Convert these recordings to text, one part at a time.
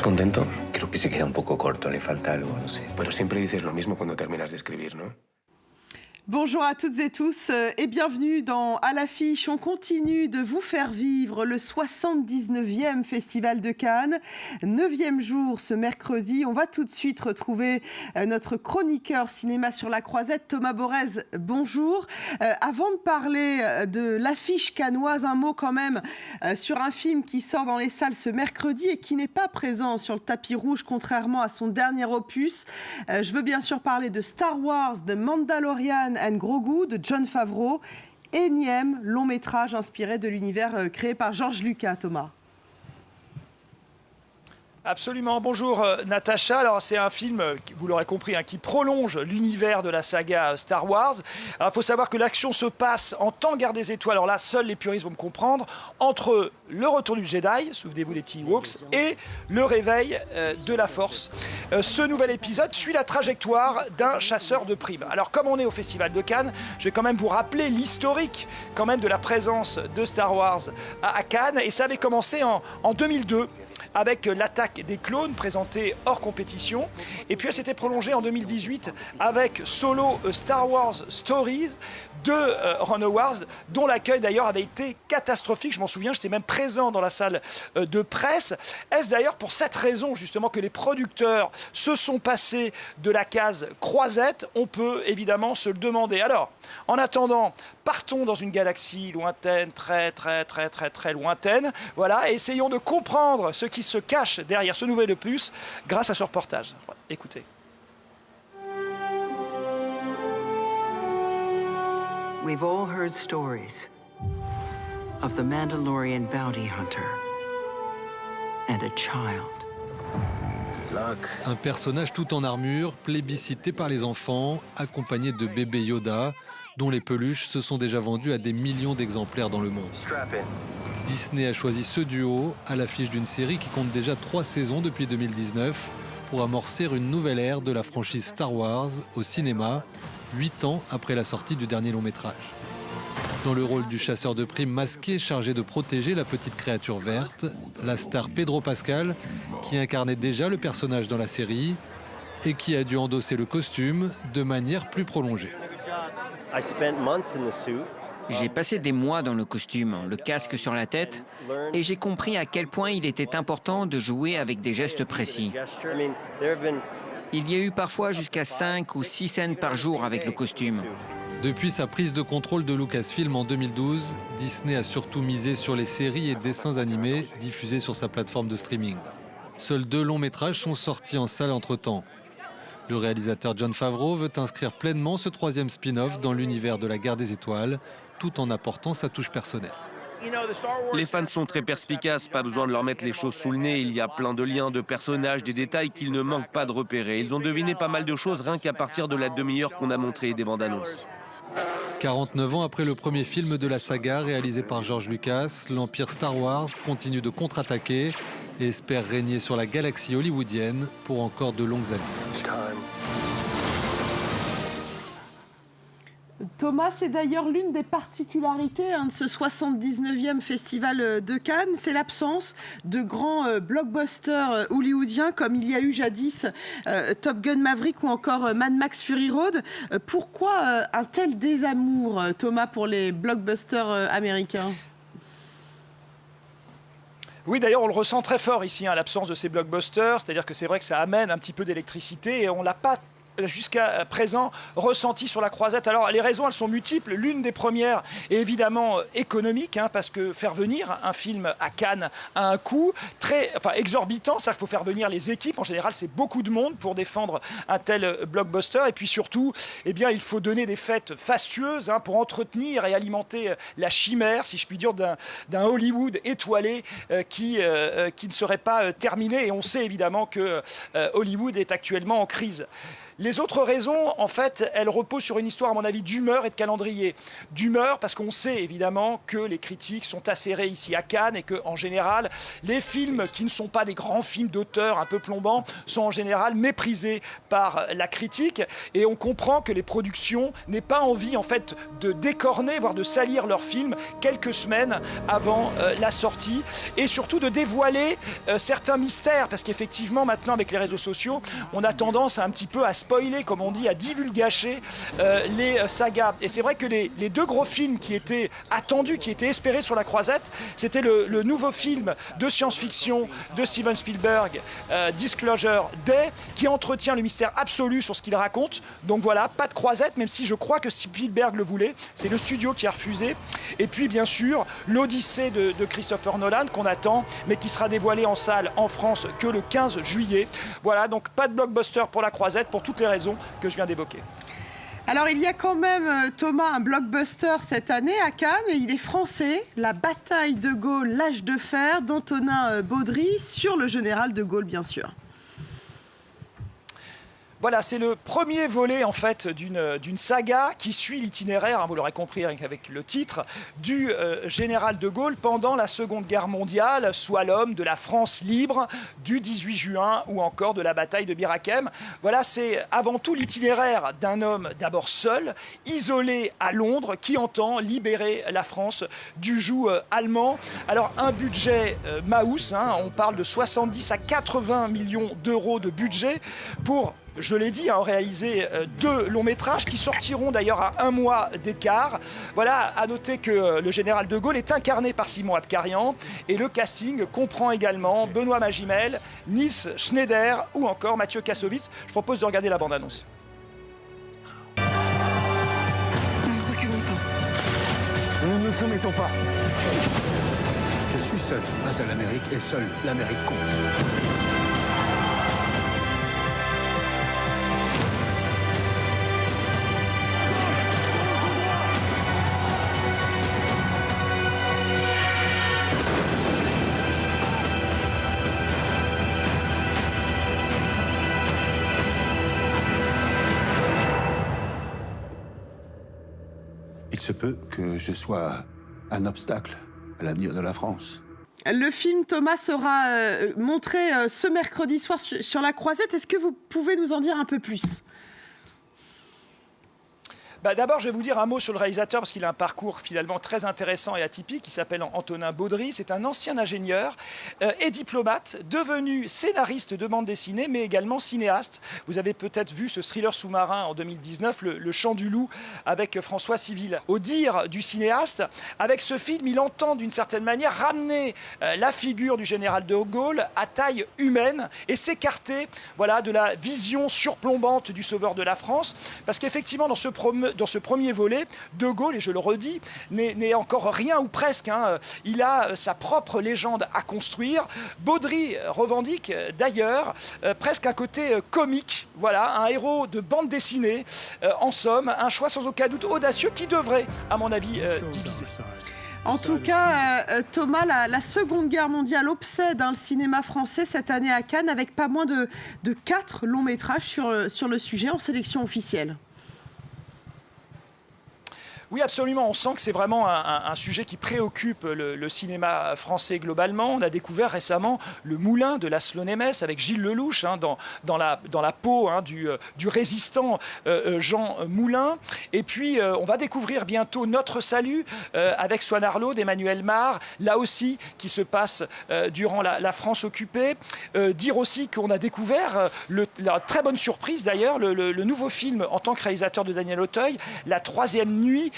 contento? Creo que se queda un poco corto, le falta algo, no sé. Pero siempre dices lo mismo cuando terminas de escribir, ¿no? Bonjour à toutes et tous et bienvenue dans À l'affiche. On continue de vous faire vivre le 79e Festival de Cannes. 9e jour ce mercredi. On va tout de suite retrouver notre chroniqueur cinéma sur la croisette, Thomas Borez. Bonjour. Avant de parler de l'affiche cannoise, un mot quand même sur un film qui sort dans les salles ce mercredi et qui n'est pas présent sur le tapis rouge contrairement à son dernier opus. Je veux bien sûr parler de Star Wars, The Mandalorian and Grogu de Jon Favreau, énième long métrage inspiré de l'univers créé par George Lucas, Thomas. Absolument. Bonjour Natacha. Alors c'est un film, vous l'aurez compris, qui prolonge l'univers de la saga Star Wars. Il faut savoir que l'action se passe en temps guerre des étoiles. Alors là, seuls les puristes vont me comprendre. Entre le retour du Jedi, souvenez-vous des Ewoks, et le réveil de la Force. Ce nouvel épisode suit la trajectoire d'un chasseur de primes. Alors comme on est au Festival de Cannes, je vais quand même vous rappeler l'historique quand même de la présence de Star Wars à Cannes. Et ça avait commencé en 2002. Avec l'attaque des clones présentée hors compétition. Et puis elle s'était prolongée en 2018 avec Solo Star Wars Stories de Ron Howard, dont l'accueil d'ailleurs avait été catastrophique. Je m'en souviens, j'étais même présent dans la salle de presse. Est-ce d'ailleurs pour cette raison justement que les producteurs se sont passés de la case croisette? On peut évidemment se le demander. Alors, en attendant, partons dans une galaxie lointaine, très lointaine, voilà, et essayons de comprendre ce qui se cache derrière ce nouvel opus grâce à ce reportage. Voilà, écoutez. We've all heard stories of the Mandalorian bounty hunter and a child. Un personnage tout en armure, plébiscité par les enfants, accompagné de bébé Yoda, dont les peluches se sont déjà vendues à des millions d'exemplaires dans le monde. Disney a choisi ce duo à l'affiche d'une série qui compte déjà 3 saisons depuis 2019 pour amorcer une nouvelle ère de la franchise Star Wars au cinéma, 8 ans après la sortie du dernier long métrage. Dans le rôle du chasseur de primes masqué chargé de protéger la petite créature verte, la star Pedro Pascal, qui incarnait déjà le personnage dans la série et qui a dû endosser le costume de manière plus prolongée. J'ai passé des mois dans le costume, le casque sur la tête, et j'ai compris à quel point il était important de jouer avec des gestes précis. Il y a eu parfois jusqu'à 5 ou 6 scènes par jour avec le costume. Depuis sa prise de contrôle de Lucasfilm en 2012, Disney a surtout misé sur les séries et dessins animés diffusés sur sa plateforme de streaming. Seuls 2 longs métrages sont sortis en salle entre-temps. Le réalisateur Jon Favreau veut inscrire pleinement ce 3e spin-off dans l'univers de la guerre des étoiles, tout en apportant sa touche personnelle. Les fans sont très perspicaces, pas besoin de leur mettre les choses sous le nez. Il y a plein de liens, de personnages, des détails qu'ils ne manquent pas de repérer. Ils ont deviné pas mal de choses rien qu'à partir de la demi-heure qu'on a montrée des bandes annonces. 49 ans après le premier film de la saga réalisé par George Lucas, l'empire Star Wars continue de contre-attaquer et espère régner sur la galaxie hollywoodienne pour encore de longues années. Thomas, c'est d'ailleurs l'une des particularités de ce 79e Festival de Cannes, c'est l'absence de grands blockbusters hollywoodiens comme il y a eu jadis Top Gun Maverick ou encore Mad Max Fury Road. Pourquoi un tel désamour, Thomas, pour les blockbusters américains ? Oui, d'ailleurs, on le ressent très fort ici, l'absence de ces blockbusters, c'est-à-dire que c'est vrai que ça amène un petit peu d'électricité et on l'a pas jusqu'à présent ressenti sur la croisette. Alors les raisons, elles sont multiples. L'une des premières est évidemment économique, parce que faire venir un film à Cannes a un coût exorbitant. C'est-à-dire qu'il faut faire venir les équipes. En général, c'est beaucoup de monde pour défendre un tel blockbuster. Et puis surtout, il faut donner des fêtes fastueuses pour entretenir et alimenter la chimère, si je puis dire, d'un Hollywood étoilé qui ne serait pas terminé. Et on sait évidemment que Hollywood est actuellement en crise. Les autres raisons, en fait, elles reposent sur une histoire, à mon avis, d'humeur et de calendrier. D'humeur, parce qu'on sait évidemment que les critiques sont acérées ici à Cannes et qu'en général, les films qui ne sont pas des grands films d'auteur un peu plombants sont en général méprisés par la critique. Et on comprend que les productions n'aient pas envie, en fait, de décorner, voire de salir leurs films quelques semaines avant la sortie. Et surtout de dévoiler certains mystères, parce qu'effectivement, maintenant, avec les réseaux sociaux, on a tendance un petit peu à spoiler, comme on dit, à divulgacher les sagas. Et c'est vrai que les deux gros films qui étaient attendus, qui étaient espérés sur la croisette, c'était le nouveau film de science-fiction de Steven Spielberg, Disclosure Day, qui entretient le mystère absolu sur ce qu'il raconte. Donc voilà, pas de croisette, même si je crois que Spielberg le voulait. C'est le studio qui a refusé. Et puis bien sûr, l'Odyssée de Christopher Nolan, qu'on attend, mais qui sera dévoilé en salle en France que le 15 juillet. Voilà, donc pas de blockbuster pour la croisette, pour toutes les raisons que je viens d'évoquer. Alors, il y a quand même, Thomas, un blockbuster cette année à Cannes, et il est français, La bataille de Gaulle, l'âge de fer, d'Antonin Baudry, sur le général de Gaulle, bien sûr. Voilà, c'est le premier volet en fait d'une saga qui suit l'itinéraire, hein, vous l'aurez compris avec le titre, du général de Gaulle pendant la Seconde Guerre mondiale, soit l'homme de la France libre du 18 juin ou encore de la bataille de Bir Hakeim. Voilà, c'est avant tout l'itinéraire d'un homme d'abord seul, isolé à Londres, qui entend libérer la France du joug allemand. Alors un budget Maus, hein, on parle de 70 à 80 millions d'euros de budget pour, je l'ai dit, réaliser 2 longs métrages qui sortiront d'ailleurs à 1 mois d'écart. Voilà, à noter que le général de Gaulle est incarné par Simon Abkarian et le casting comprend également Benoît Magimel, Nils Schneider ou encore Mathieu Kassovitz. Je propose de regarder la bande-annonce. Ne reculons pas. Nous ne nous soumettons pas. Je suis seul face à l'Amérique et seul l'Amérique compte. Il se peut que je sois un obstacle à l'avenir de la France. Le film, Thomas, sera montré ce mercredi soir sur la croisette. Est-ce que vous pouvez nous en dire un peu plus ? D'abord, je vais vous dire un mot sur le réalisateur parce qu'il a un parcours finalement très intéressant et atypique. Il s'appelle Antonin Baudry. C'est un ancien ingénieur et diplomate, devenu scénariste de bande dessinée, mais également cinéaste. Vous avez peut-être vu ce thriller sous-marin en 2019, Le Chant du Loup, avec François Civil. Au dire du cinéaste, avec ce film, il entend d'une certaine manière ramener la figure du général de Gaulle à taille humaine et s'écarter, voilà, de la vision surplombante du sauveur de la France. Parce qu'effectivement, dans ce premier volet, de Gaulle, et je le redis, n'est encore rien ou presque. Hein. Il a sa propre légende à construire. Baudry revendique d'ailleurs presque un côté comique. Voilà, un héros de bande dessinée. En somme, un choix sans aucun doute audacieux qui devrait, à mon avis, diviser. En tout cas, Thomas, la Seconde Guerre mondiale obsède le cinéma français cette année à Cannes, avec pas moins de 4 longs métrages sur le sujet en sélection officielle. Oui, absolument. On sent que c'est vraiment un sujet qui préoccupe le cinéma français globalement. On a découvert récemment Le Moulin de Laszlo Nemes avec Gilles Lelouch dans la peau du résistant Jean Moulin. Et puis, on va découvrir bientôt Notre Salut avec Swan Arlo d'Emmanuel Mar, là aussi qui se passe durant la France occupée. Dire aussi qu'on a découvert la très bonne surprise d'ailleurs, le nouveau film en tant que réalisateur de Daniel Auteuil, La Troisième Nuit,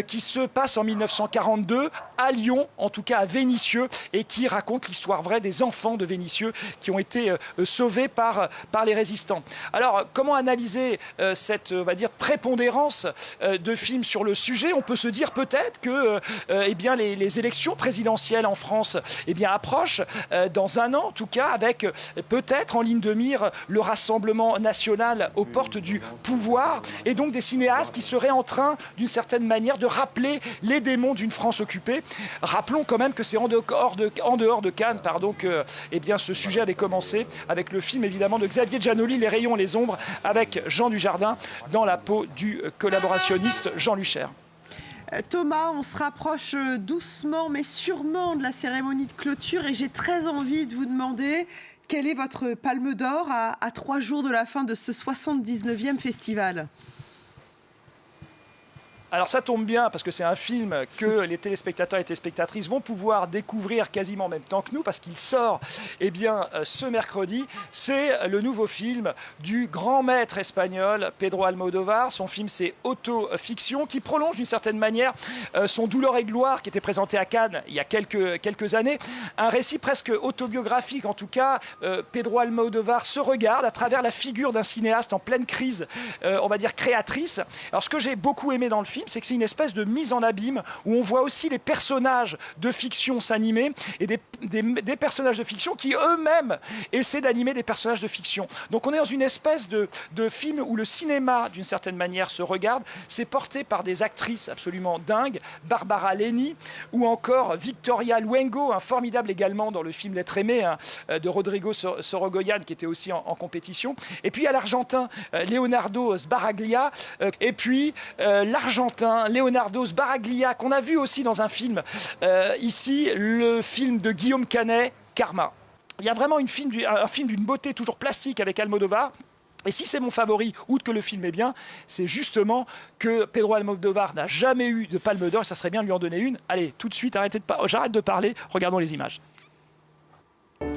qui se passe en 1942 à Lyon, en tout cas à Vénissieux, et qui raconte l'histoire vraie des enfants de Vénissieux qui ont été sauvés par les résistants. Alors, comment analyser cette, on va dire, prépondérance de films sur le sujet ? On peut se dire peut-être que les élections présidentielles en France approchent dans un an, en tout cas, avec peut-être en ligne de mire le Rassemblement national aux portes du pouvoir, et donc des cinéastes qui seraient en train, d'une certaine manière, de rappeler les démons d'une France occupée. Rappelons quand même que c'est en dehors de Cannes que ce sujet avait commencé avec le film évidemment de Xavier Giannoli, Les rayons et les ombres, avec Jean Dujardin dans la peau du collaborationniste Jean Lucher. Thomas, on se rapproche doucement mais sûrement de la cérémonie de clôture et j'ai très envie de vous demander quelle est votre palme d'or à 3 jours de la fin de ce 79e festival. Alors ça tombe bien parce que c'est un film que les téléspectateurs et téléspectatrices vont pouvoir découvrir quasiment en même temps que nous parce qu'il sort ce mercredi. C'est le nouveau film du grand maître espagnol Pedro Almodóvar. Son film c'est Autofiction qui prolonge d'une certaine manière son Douleur et gloire qui était présenté à Cannes il y a quelques années. Un récit presque autobiographique en tout cas. Pedro Almodóvar se regarde à travers la figure d'un cinéaste en pleine crise, on va dire créatrice. Alors ce que j'ai beaucoup aimé dans le film, c'est que c'est une espèce de mise en abîme où on voit aussi les personnages de fiction s'animer et des personnages de fiction qui eux-mêmes essaient d'animer des personnages de fiction. Donc on est dans une espèce de film où le cinéma, d'une certaine manière, se regarde. C'est porté par des actrices absolument dingues, Barbara Leni ou encore Victoria Luengo, formidable également dans le film L'être aimé de Rodrigo Sorogoyen qui était aussi en compétition. Et puis il y a l'Argentin Leonardo Sbaraglia et puis l'Argentin Leonardo Sbaraglia, qu'on a vu aussi dans un film, ici, le film de Guillaume Canet, Karma. Il y a vraiment un film d'une beauté toujours plastique avec Almodóvar. Et si c'est mon favori, outre que le film est bien, c'est justement que Pedro Almodóvar n'a jamais eu de palme d'or, et ça serait bien de lui en donner une. Allez, tout de suite, j'arrête de parler, regardons les images.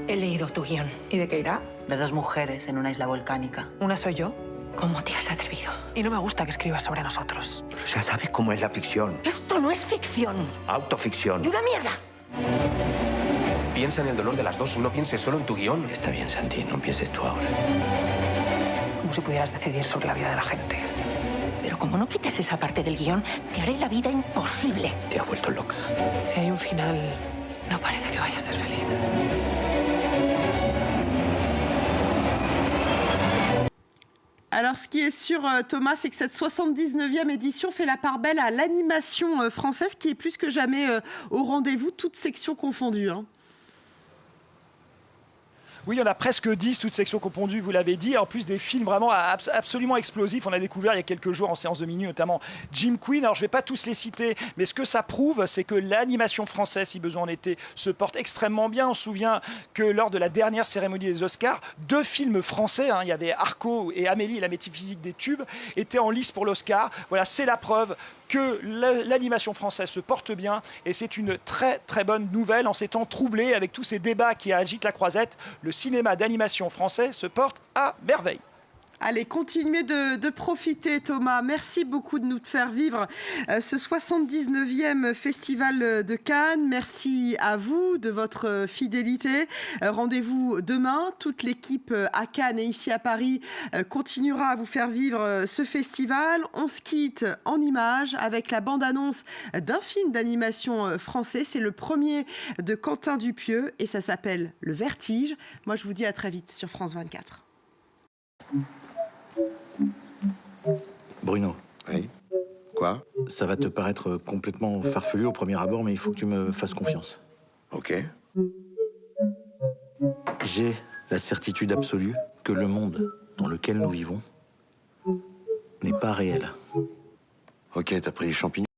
He leído tu guión. ¿Y de qué irá? De 2 mujeres en una isla volcánica. Una soy yo. ¿Cómo te has atrevido? Y no me gusta que escribas sobre nosotros. Pero ya sabes cómo es la ficción. Esto no es ficción. Autoficción. ¡Y una mierda! Piensa en el dolor de las dos, no pienses solo en tu guión. Está bien, Santi, no empieces tú ahora. Como si pudieras decidir sobre la vida de la gente. Pero como no quites esa parte del guión, te haré la vida imposible. Te has vuelto loca. Si hay un final, no parece que vaya a ser feliz. Alors, ce qui est sûr, Thomas, c'est que cette 79e édition fait la part belle à l'animation française qui est plus que jamais au rendez-vous, toutes sections confondues. Oui, il y en a presque 10, toutes sections confondues, vous l'avez dit. En plus, des films vraiment absolument explosifs. On a découvert il y a quelques jours en séance de minuit, notamment Jim Queen. Alors, je ne vais pas tous les citer, mais ce que ça prouve, c'est que l'animation française, si besoin en était, se porte extrêmement bien. On se souvient que lors de la dernière cérémonie des Oscars, 2 films français, il y avait Arco et Amélie et la métaphysique des tubes, étaient en lice pour l'Oscar. Voilà, c'est la preuve que l'animation française se porte bien et c'est une très très bonne nouvelle en ces temps troublés avec tous ces débats qui agitent la croisette. Le cinéma d'animation français se porte à merveille. Allez, continuez de profiter, Thomas. Merci beaucoup de nous faire vivre ce 79e Festival de Cannes. Merci à vous de votre fidélité. Rendez-vous demain. Toute l'équipe à Cannes et ici à Paris continuera à vous faire vivre ce festival. On se quitte en images avec la bande-annonce d'un film d'animation français. C'est le premier de Quentin Dupieux et ça s'appelle Le Vertige. Moi, je vous dis à très vite sur France 24. Bruno. Oui. Quoi? Ça va te paraître complètement farfelu au premier abord, mais il faut que tu me fasses confiance. Ok. J'ai la certitude absolue que le monde dans lequel nous vivons n'est pas réel. Ok, t'as pris les champignons.